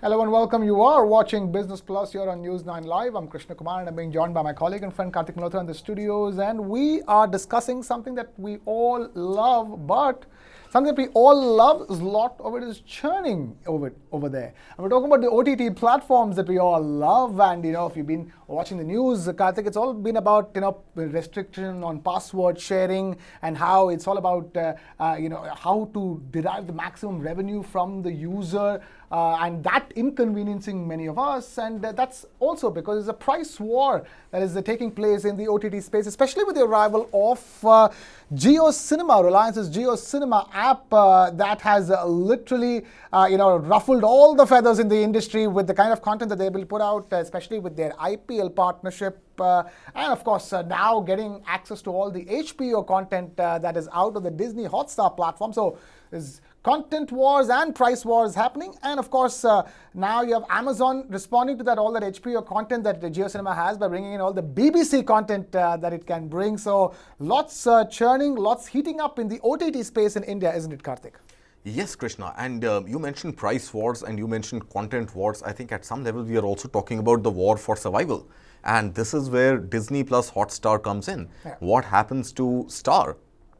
Hello and welcome. You are watching Business Plus here on News9 Live. I'm Krishna Kumar and I'm being joined by my colleague and friend Karthik Malhotra in the studios. And we are discussing something that we all love, but something that we all love is a lot of it is churning over there. And we're talking about the OTT platforms that we all love. And if you've been watching the news, Karthik, it's all been about restriction on password sharing and how it's all about how to derive the maximum revenue from the user. And that inconveniencing many of us, and that's also because there's a price war that is taking place in the OTT space, especially with the arrival of Jio Cinema, Reliance's Jio Cinema app that has literally ruffled all the feathers in the industry with the kind of content that they will put out, especially with their IPL partnership. And of course, now getting access to all the HBO content that is out of the Disney Hotstar platform. So there's content wars and price wars happening. And of course, now you have Amazon responding to that, all that HBO content that the Jio Cinema has by bringing in all the BBC content that it can bring. So lots churning, lots heating up in the OTT space in India, isn't it, Karthik? Yes, Krishna. And you mentioned price wars and you mentioned content wars. I think at some level we are also talking about the war for survival. And this is where Disney plus Hotstar comes in. Yeah. What happens to Star?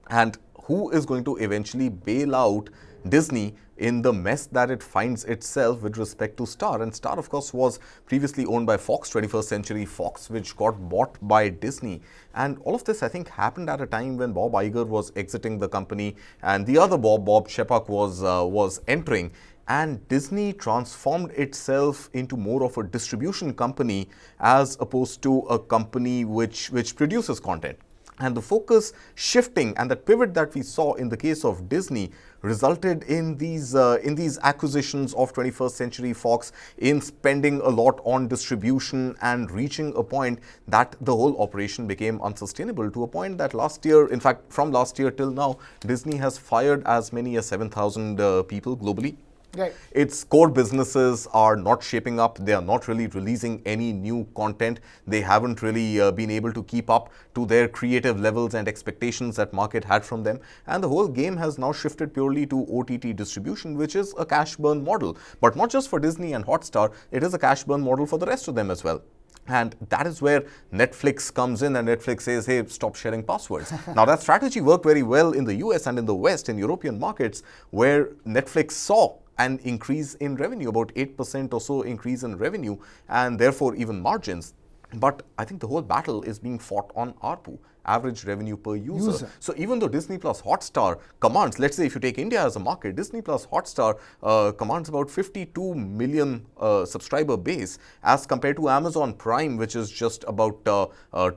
And who is going to eventually bail out Disney in the mess that it finds itself with respect to Star? And Star, of course, was previously owned by Fox, 21st Century Fox, which got bought by Disney. And all of this, I think, happened at a time when Bob Iger was exiting the company and the other Bob Chapek, was entering. And Disney transformed itself into more of a distribution company as opposed to a company which produces content. And the focus shifting and the pivot that we saw in the case of Disney resulted in these acquisitions of 21st Century Fox, in spending a lot on distribution and reaching a point that the whole operation became unsustainable, to a point that last year, in fact, from last year till now, Disney has fired as many as 7,000 people globally. Right. Its core businesses are not shaping up. They are not really releasing any new content. They haven't really been able to keep up to their creative levels and expectations that market had from them. And the whole game has now shifted purely to OTT distribution, which is a cash burn model. But not just for Disney and Hotstar, it is a cash burn model for the rest of them as well. And that is where Netflix comes in, and Netflix says, hey, stop sharing passwords. Now, that strategy worked very well in the US and in the West, in European markets, where Netflix saw an increase in revenue, about 8% or so increase in revenue, and therefore even margins. But I think the whole battle is being fought on ARPU, average revenue per user. So even though Disney plus Hotstar commands, let's say if you take India as a market, Disney plus Hotstar commands about 52 million subscriber base, as compared to Amazon Prime, which is just about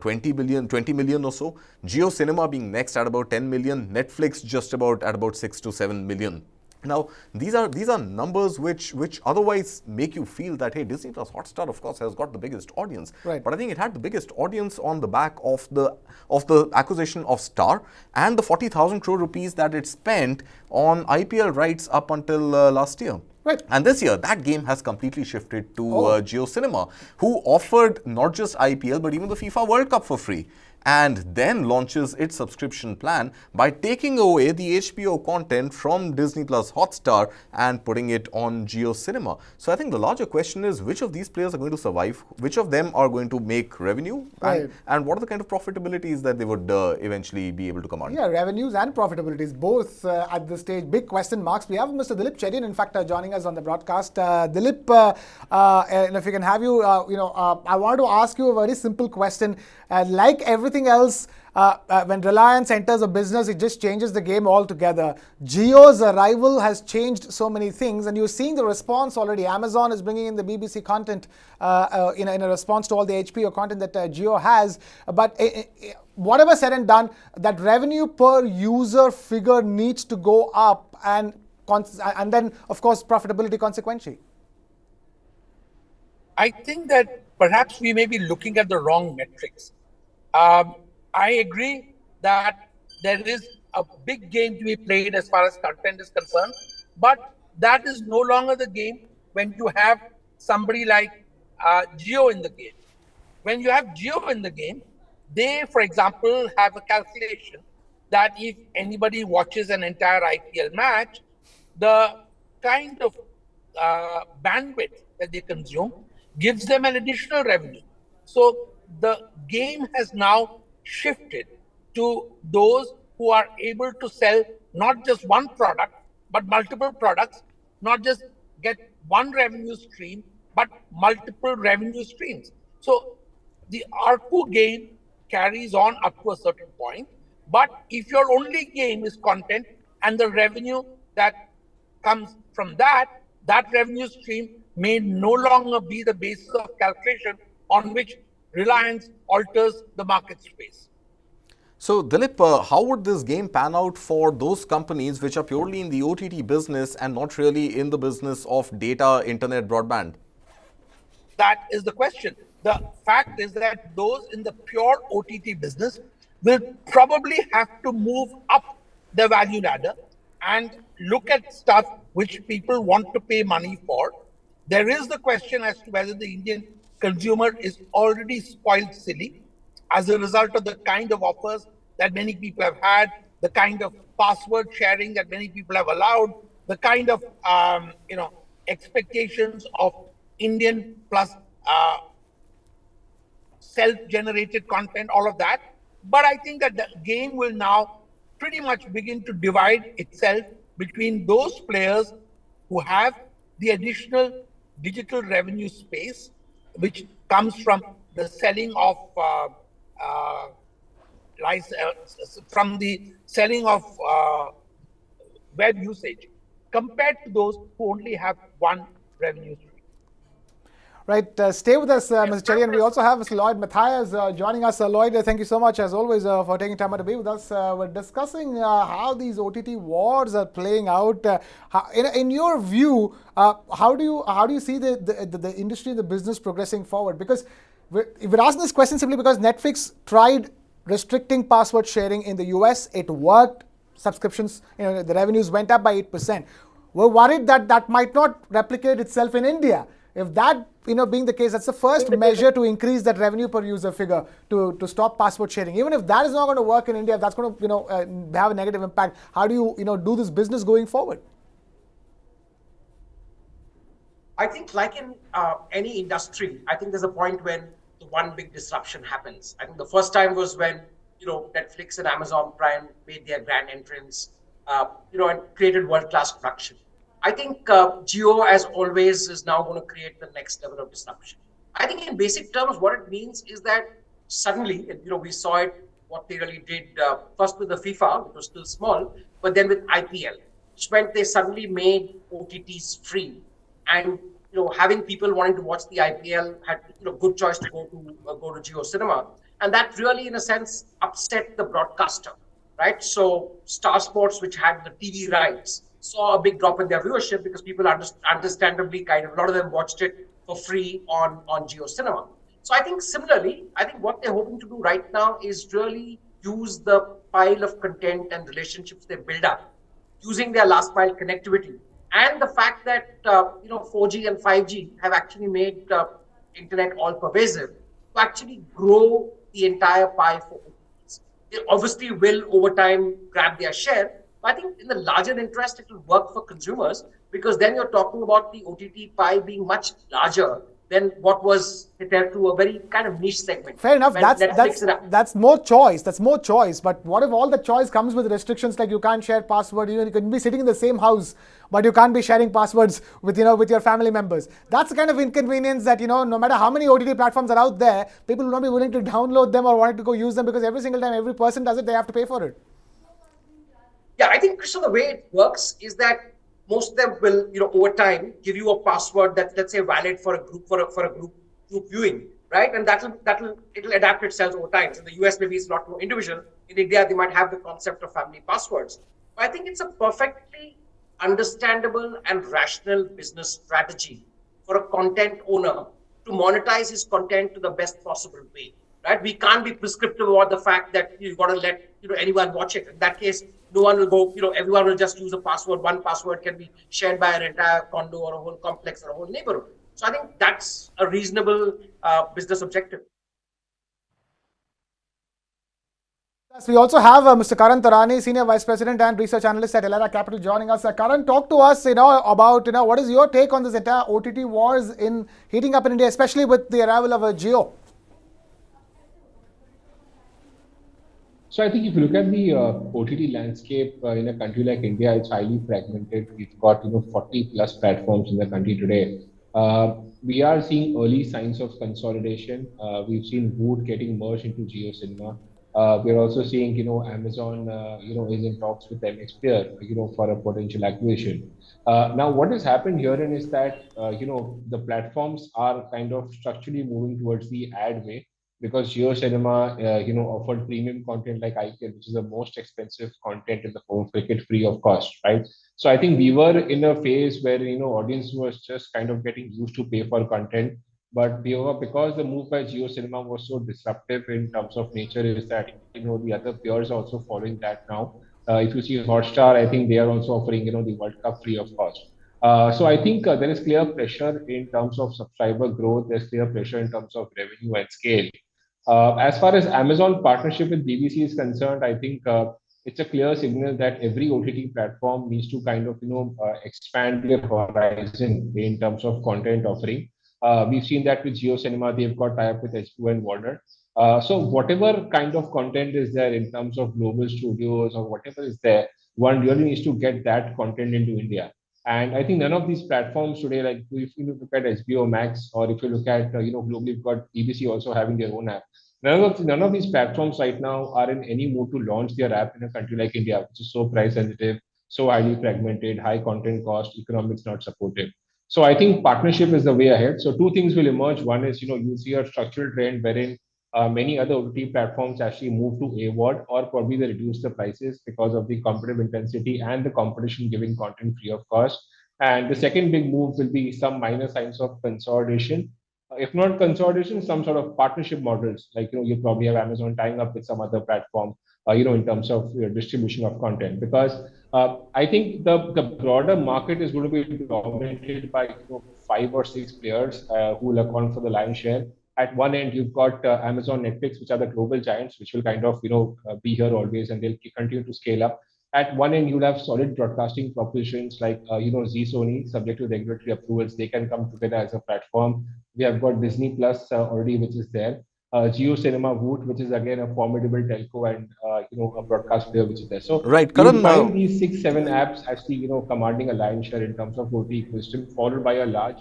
20 million or so. Jio Cinema being next at about 10 million, Netflix just at about 6 to 7 million. Now, these are numbers which otherwise make you feel that, hey, Disney plus Hotstar, of course, has got the biggest audience. Right. But I think it had the biggest audience on the back of the acquisition of Star and the 40,000 crore rupees that it spent on IPL rights up until last year. Right. And this year, that game has completely shifted to Jio Cinema, who offered not just IPL, but even the FIFA World Cup for free, and then launches its subscription plan by taking away the HBO content from Disney plus Hotstar and putting it on Jio Cinema. So I think the larger question is, which of these players are going to survive? Which of them are going to make revenue? Right. And what are the kind of profitabilities that they would eventually be able to command? Yeah, revenues and profitabilities, both at this stage. Big question marks. We have Mr. Dilip Chedian, in fact, joining us on the broadcast. Dilip, if we can have you, I wanted to ask you a very simple question. Like everything else, when Reliance enters a business, it just changes the game altogether. Jio's arrival has changed so many things, and you're seeing the response already. Amazon is bringing in the BBC content in a response to all the HBO content that Jio has. But whatever said and done, that revenue per user figure needs to go up, and then, of course, profitability consequently. I think that perhaps we may be looking at the wrong metrics. I agree that there is a big game to be played as far as content is concerned, but that is no longer the game when you have somebody like Jio in the game. When you have Jio in the game, they, for example, have a calculation that if anybody watches an entire IPL match, the kind of bandwidth that they consume gives them an additional revenue. So the game has now shifted to those who are able to sell not just one product, but multiple products, not just get one revenue stream, but multiple revenue streams. So the ARPU gain carries on up to a certain point. But if your only game is content and the revenue that comes from that, that revenue stream may no longer be the basis of calculation on which Reliance alters the market space. So, Dilip, how would this game pan out for those companies which are purely in the OTT business and not really in the business of data, internet, broadband? That is the question. The fact is that those in the pure OTT business will probably have to move up the value ladder and look at stuff which people want to pay money for. There is the question as to whether the Indian consumer is already spoiled silly as a result of the kind of offers that many people have had, the kind of password sharing that many people have allowed, the kind of expectations of Indian plus self-generated content, all of that. But I think that the game will now pretty much begin to divide itself between those players who have the additional digital revenue space, which comes from the selling of from the selling of web usage, compared to those who only have one revenue stream. Right, stay with us, Mr. Cherry, and we also have Mr. Lloyd Mathias joining us. Lloyd, thank you so much, as always, for taking time out to be with us. We're discussing how these OTT wars are playing out. In your view, how do you see the industry and the business progressing forward? Because we're asking this question simply because Netflix tried restricting password sharing in the US. It worked. Subscriptions, the revenues went up by 8%. We're worried that that might not replicate itself in India. If that, being the case, that's the first measure to increase that revenue per user figure to stop password sharing. Even if that is not going to work in India, if that's going to, have a negative impact, how do you, do this business going forward? I think, like in any industry, I think there's a point when the one big disruption happens. I think the first time was when Netflix and Amazon Prime made their grand entrance, and created world-class production. I think Geo, as always, is now going to create the next level of disruption. I think in basic terms, what it means is that suddenly, we saw it, what they really did, first with the FIFA, which was still small, but then with IPL, which meant they suddenly made OTTs free. And having people wanting to watch the IPL had good choice to go to Geo Cinema, and that really, in a sense, upset the broadcaster, right? So Star Sports, which had the TV rights, saw a big drop in their viewership because people understandably a lot of them watched it for free on Geo Cinema. So I think similarly, what they're hoping to do right now is really use the pile of content and relationships they build up, using their last mile connectivity, and the fact that 4G and 5G have actually made internet all pervasive, to actually grow the entire pie for OTTs. They obviously will over time grab their share, but I think in the larger interest, it will work for consumers, because then you're talking about the OTT pie being much larger than what was hitherto a very kind of niche segment. Fair enough. That's more choice. That's more choice. But what if all the choice comes with restrictions, like you can't share password? You can be sitting in the same house, but you can't be sharing passwords with with your family members. That's the kind of inconvenience that no matter how many OTT platforms are out there, people will not be willing to download them or wanting to go use them, because every single time every person does it, they have to pay for it. Yeah, I think, Krishna, the way it works is that most of them will, over time, give you a password that's, let's say, valid for a group group viewing, right? And it'll adapt itself over time. So in the US, maybe it's a lot more individual. In India, they might have the concept of family passwords. But I think it's a perfectly understandable and rational business strategy for a content owner to monetize his content to the best possible way, right? We can't be prescriptive about the fact that you've got to let anyone watch it. In that case, no one will go, everyone will just use a password. One password can be shared by an entire condo or a whole complex or a whole neighborhood. So I think that's a reasonable business objective. We also have Mr. Karan Tarani, Senior Vice President and Research Analyst at Elara Capital, joining us. Karan, talk to us, about what is your take on this entire OTT wars in heating up in India, especially with the arrival of a Jio. So I think if you look at the OTT landscape in a country like India, it's highly fragmented. We've got 40 plus platforms in the country today. We are seeing early signs of consolidation. We've seen Voot getting merged into Jio Cinema. We're also seeing Amazon is in talks with MX Player for a potential acquisition. Now what has happened herein is that the platforms are kind of structurally moving towards the ad way because Geo Cinema, offered premium content like IPL, which is the most expensive content in the home cricket, free of cost, right? So I think we were in a phase where audience was just kind of getting used to pay for content, but because the move by Geo Cinema was so disruptive in terms of nature, is that the other peers are also following that now. If you see Hotstar, I think they are also offering the World Cup free of cost. So I think there is clear pressure in terms of subscriber growth. There's clear pressure in terms of revenue and scale. As far as Amazon partnership with BBC is concerned, I think it's a clear signal that every OTT platform needs to kind of expand their horizon in terms of content offering. We've seen that with Geo Cinema, they've got tie-up with HBO and Warner. So whatever kind of content is there in terms of global studios or whatever is there, one really needs to get that content into India. And I think none of these platforms today, like if you look at HBO Max or if you look at globally, you've got BBC also having their own app. None of these platforms right now are in any mood to launch their app in a country like India, which is so price sensitive, so highly fragmented, high content cost, economics not supportive. So I think partnership is the way ahead. So two things will emerge. One is you see a structural trend wherein many other OTT platforms actually move to AVOD or probably they reduce the prices because of the competitive intensity and the competition giving content free of cost. And the second big move will be some minor signs of consolidation. If not consolidation, some sort of partnership models, like you probably have Amazon tying up with some other platform, in terms of distribution of content. Because I think the broader market is going to be dominated by five or six players who will account for the lion's share. At one end, you've got Amazon, Netflix, which are the global giants, which will kind of be here always, and they'll continue to scale up. At one end, you'll have solid broadcasting propositions like Z Sony, subject to regulatory approvals. They can come together as a platform. We have got Disney Plus already, which is there. Geo Cinema Voot, which is again a formidable telco and a broadcast player, which is there. So Right, you'll Karan. find these 6, 7 apps actually commanding a lion's share in terms of OT ecosystem, followed by a large.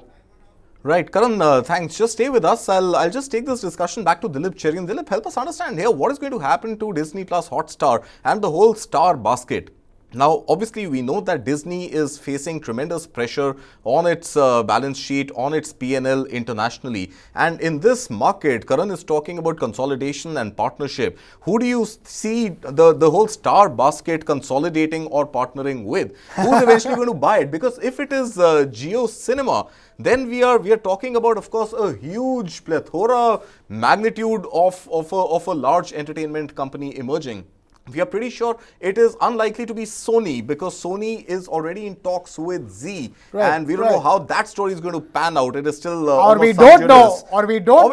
Right, Karan, thanks. Just stay with us. I'll just take this discussion back to Dilip Cherian. Dilip, help us understand here what is going to happen to Disney Plus Hotstar and the whole Star basket. Now, obviously, we know that Disney is facing tremendous pressure on its balance sheet, on its P&L internationally. And in this market, Karan is talking about consolidation and partnership. Who do you see the whole Star basket consolidating or partnering with? Who's eventually going to buy it? Because if it is Geo Cinema, then we are talking about, of course, a huge plethora, magnitude of a large entertainment company emerging. We are pretty sure it is unlikely to be Sony because Sony is already in talks with Z, and we don't know how that story is going to pan out. It is still or we don't know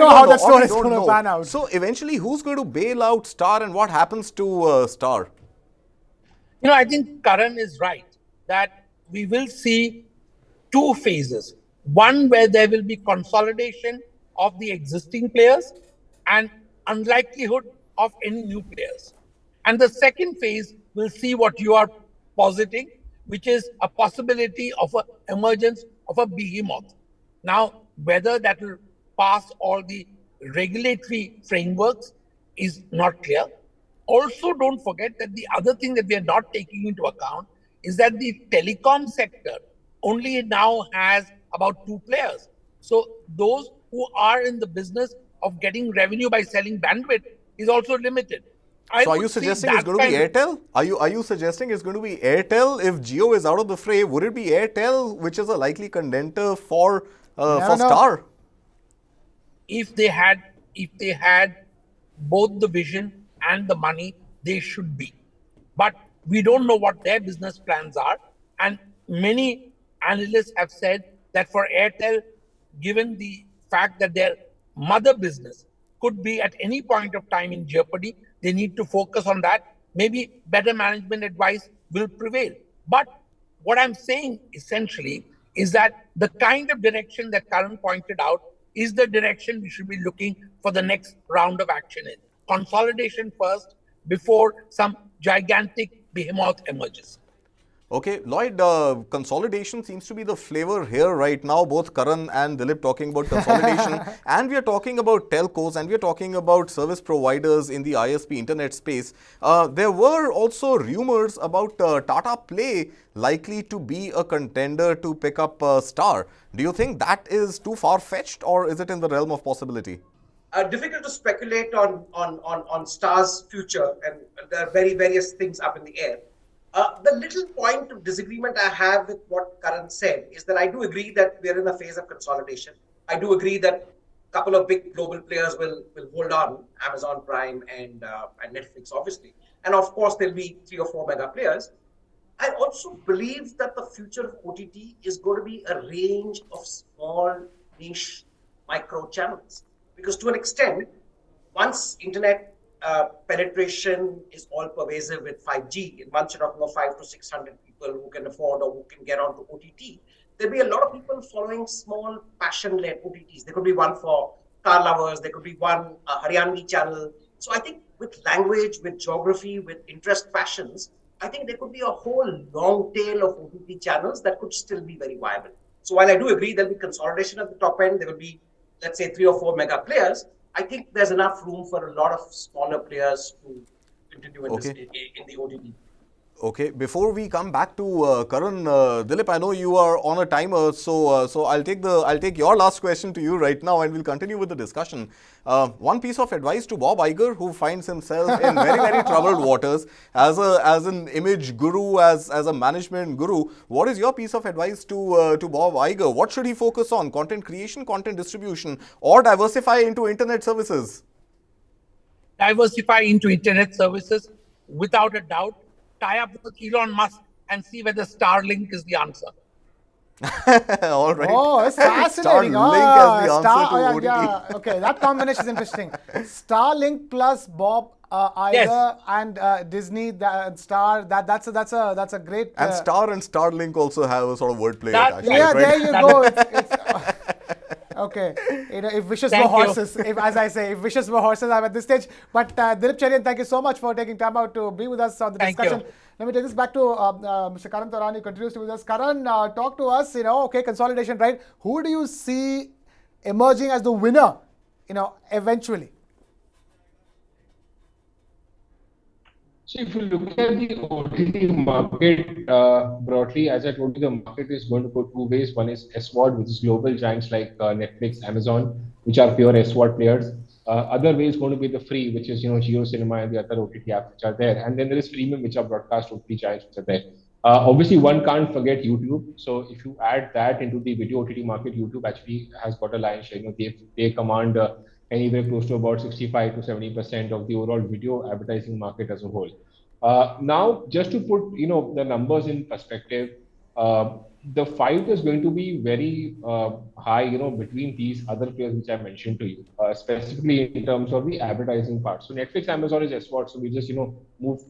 how that story is going to pan out. So eventually, who's going to bail out Star, and what happens to Star? I think Karan is right that we will see two phases. One where there will be consolidation of the existing players and unlikelihood of any new players. And the second phase will see what you are positing, which is a possibility of an emergence of a behemoth. Now, whether that will pass all the regulatory frameworks is not clear. Also, don't forget that the other thing that we are not taking into account is that the telecom sector only now has about two players. So those who are in the business of getting revenue by selling bandwidth is also limited. So are you suggesting it's going to be Airtel? Are you suggesting it's going to be Airtel if Jio is out of the fray? Would it be Airtel which is a likely contender for Star? If they had both the vision and the money, they should be. But we don't know what their business plans are. And many analysts have said that for Airtel, given the fact that their mother business could be at any point of time in jeopardy, they need to focus on that. Maybe better management advice will prevail. But what I'm saying essentially is that the kind of direction that Karan pointed out is the direction we should be looking for the next round of action in. Consolidation first before some gigantic behemoth emerges. Okay, Lloyd, consolidation seems to be the flavor here right now. Both Karan and Dilip talking about consolidation, and we are talking about telcos, and we are talking about service providers in the ISP internet space. There were also rumors about Tata Play likely to be a contender to pick up Star. Do you think that is too far-fetched, or is it in the realm of possibility? Difficult to speculate on Star's future, and there are various things up in the air. The little point of disagreement I have with what Karan said is that I do agree that we are in a phase of consolidation. I do agree that a couple of big global players will hold on, Amazon Prime and Netflix, obviously. And of course, there'll be 3 or 4 mega players. I also believe that the future of OTT is going to be a range of small, niche, micro channels. Because to an extent, once internet penetration is all pervasive with 5G, and once you're talking about 500 to 600 people who can afford or who can get onto OTT, there'll be a lot of people following small passion-led OTTs. There could be one for car lovers, there could be one Haryanvi channel. So I think with language, with geography, with interest passions, I think there could be a whole long tail of OTT channels that could still be very viable. So while I do agree there'll be consolidation at the top end, there will be, let's say, 3 or 4 mega players, I think there's enough room for a lot of smaller players to continue in, in the OTT. Okay, before we come back to Karan, Dilip, I know you are on a timer, so I'll take your last question to you right now, and we'll continue with the discussion. One piece of advice to Bob Iger, who finds himself in very troubled waters as an image guru, as a management guru. What is your piece of advice to Bob Iger? What should he focus on? Content creation, content distribution, or diversify into internet services? Diversify into internet services without a doubt. Tie up with Elon Musk and see whether Starlink is the answer. All right. Oh, it's fascinating. Starlink as the answer to OTT. Yeah. Okay, that combination is interesting. Starlink plus Bob Iger Yes. and Disney Star. That's a great. And Star and Starlink also have a sort of wordplay That- attached. Yeah, to it, right? there you go. Okay, if wishes were Thank you. horses, as I say, if wishes were horses, I'm at this stage. But Dilip Cherian, thank you so much for taking time out to be with us on the Thank discussion. you. Let me take this back to Mr. Karan Taurani, who continues to be with us. Karan, talk to us. Okay, consolidation, right? Who do you see emerging as the winner? Eventually. So if you look at the OTT market broadly, as I told you, the market is going to go 2 ways. One is SVOD, which is global giants like Netflix, Amazon, which are pure SVOD players. Other way is going to be the free, which is Jio Cinema and the other OTT apps which are there. And then there is premium, which are broadcast OTT giants which are there. Obviously, one can't forget YouTube. So if you add that into the video OTT market, YouTube actually has got a lion's share. They command anywhere close to about 65 to 70% of the overall video advertising market as a whole. Now, just to put the numbers in perspective, the fight is going to be very high, between these other players which I mentioned to you, specifically in terms of the advertising part. So Netflix, Amazon is SVOD, so we just move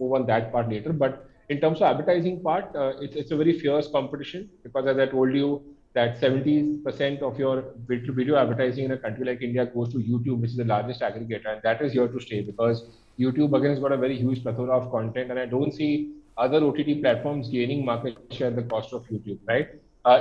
on that part later. But in terms of advertising part, it's a very fierce competition, because as I told you, that 70% of your video advertising in a country like India goes to YouTube, which is the largest aggregator, and that is here to stay, because YouTube again has got a very huge plethora of content, and I don't see other OTT platforms gaining market share at the cost of YouTube, right?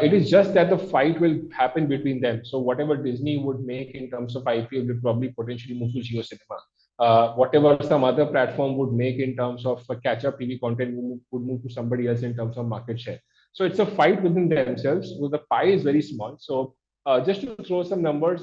It is just that the fight will happen between them. So whatever Disney would make in terms of IPL will probably potentially move to Jio Cinema. Whatever some other platform would make in terms of catch-up TV content would move to somebody else in terms of market share. So it's a fight within themselves. So the pie is very small. So just to throw some numbers,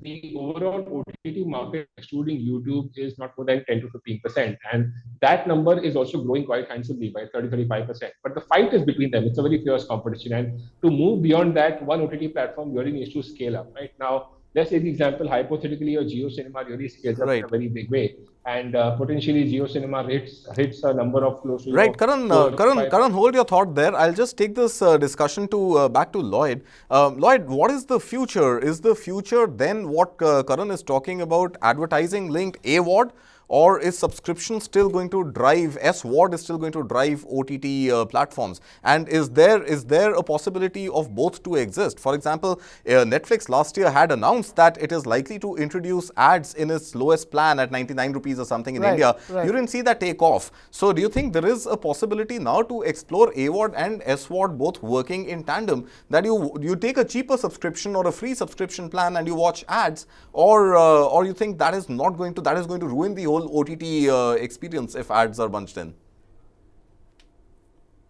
the overall OTT market, excluding YouTube, is not more than 10 to 15%. And that number is also growing quite handsomely by 30-35%. But the fight is between them. It's a very fierce competition. And to move beyond that, one OTT platform really needs to scale up. Right now, let's say the example, hypothetically, a Jio Cinema really scales up in a very big way. And potentially Jio Cinema hits a number of close to... Right, Karan, hold your thought there. I'll just take this discussion back to Lloyd. Lloyd, what is the future? Is the future then what Karan is talking about, advertising linked AVOD? or is subscription still going to drive, SVOD is still going to drive OTT platforms? And is there a possibility of both to exist? For example, Netflix last year had announced that it is likely to introduce ads in its lowest plan at 99 rupees or something in India. You didn't see that take off. So do you think there is a possibility now to explore AVOD and SVOD both working in tandem, that you take a cheaper subscription or a free subscription plan and you watch ads, or you think that is going to ruin the whole OTT experience if ads are bunched in?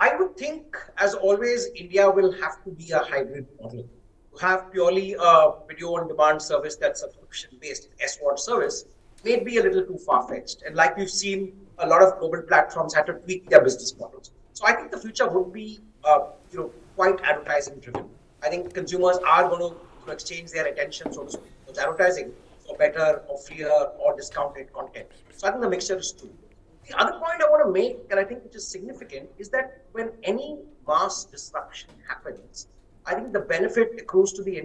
I would think, as always, India will have to be a hybrid model. To have purely a video on demand service that's subscription based SVOD service may be a little too far fetched. And like we've seen, a lot of global platforms had to tweak their business models. So I think the future would be quite advertising driven. I think consumers are going to exchange their attention, so to speak, with advertising for better or freer or discounted content. So I think the mixture is two. The other point I want to make, and I think which is significant, is that when any mass disruption happens, I think the benefit accrues to the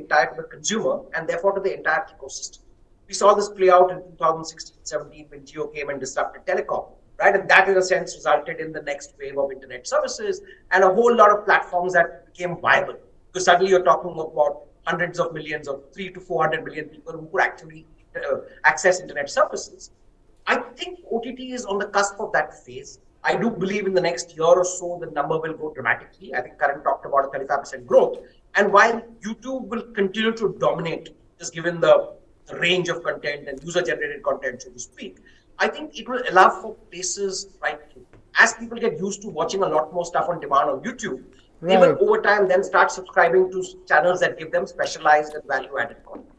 consumer and therefore to the entire ecosystem. We saw this play out in 2016-17 when Jio came and disrupted telecom, right? And that in a sense resulted in the next wave of internet services and a whole lot of platforms that became viable. Because suddenly you're talking about hundreds of millions of 300 to 400 million people who could actually access internet services. I think OTT is on the cusp of that phase. I do believe in the next year or so, the number will go dramatically. I think Karan talked about a 35% growth. And while YouTube will continue to dominate, just given the range of content and user-generated content, so to speak, I think it will allow for places like, as people get used to watching a lot more stuff on demand on YouTube, they will over time then start subscribing to channels that give them specialized and value-added content.